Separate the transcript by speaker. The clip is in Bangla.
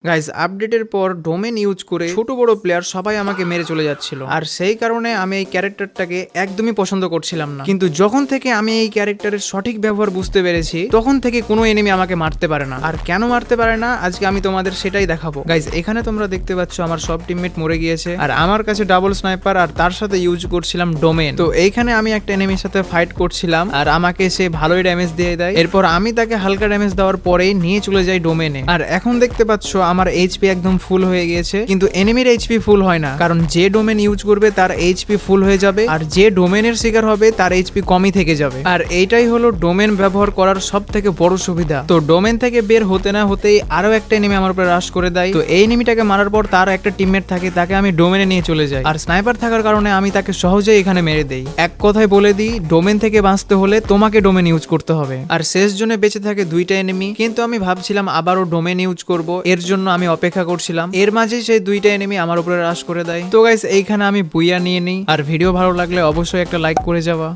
Speaker 1: গাইস আপডেটের পর ডোমেন ইউজ করে ছোট বড় প্লেয়ার সবাই আমাকে মেরে চলে যাচ্ছিল, আর সেই কারণে আমি এই ক্যারেক্টারটাকে একদমই পছন্দ করছিলাম না। কিন্তু যখন থেকে আমি এই ক্যারেক্টারের সঠিক ব্যবহার বুঝতে পেরেছি, তখন থেকে কোনো এনিমি আমাকে মারতে পারে না। আর কেন মারতে পারে না আজকে আমি তোমাদের সেটাই দেখাবো। গাইস এখানে তোমরা দেখতে পাচ্ছ আমার সব টিমমেট মরে গিয়েছে, আর আমার কাছে ডাবল স্নাইপার আর তার সাথে ইউজ করছিলাম ডোমেন। তো এইখানে আমি একটা এনিমির সাথে ফাইট করছিলাম, আর আমাকে সে ভালোই ড্যামেজ দিয়ে দেয়। এরপর আমি তাকে হালকা ড্যামেজ দেওয়ার পরেই নিয়ে চলে যাই ডোমেনে। আর এখন দেখতে পাচ্ছ আমার এইচপি একদম ফুল হয়ে গিয়েছে, কিন্তু এনিমির এইচপি ফুল হয় না, কারণ যে ডোমেন ইউজ করবে তার এইচপি ফুল হয়ে যাবে, আর যে ডোমেনের শিকার হবে তার এইচপি কমই থেকে যাবে। আর এইটাই হলো ডোমেন ব্যবহার করার সব থেকে বড় সুবিধা। তো ডোমেন থেকে বের হতে না হতেই আরো একটা এনিমি আমার উপরে রাশ করে দেয়। তো এই এনিমিটাকে মারার পর তার একটা টিমমেট থাকে, তাকে আমি ডোমেনে নিয়ে চলে যাই। আর স্নাইপার থাকার কারণে আমি তাকে সহজেই এখানে মেরে দেই। এক কথায় বলে দিই, ডোমেন থেকে বাঁচতে হলে তোমাকে ডোমেন ইউজ করতে হবে। আর শেষ জোনে বেঁচে থাকে দুইটা এনিমি, কিন্তু আমি ভাবছিলাম আবারও ডোমেন ইউজ করব, এর জন্য আমি অপেক্ষা করছিলাম। এর মাঝে সেই দুইটা এনিমি আমার উপরে রাশ করে দেয়। তো গাইস এইখানে আমি বুইয়া নিয়ে নিই। আর ভিডিও ভালো লাগলে অবশ্যই একটা লাইক করে যাওয়া।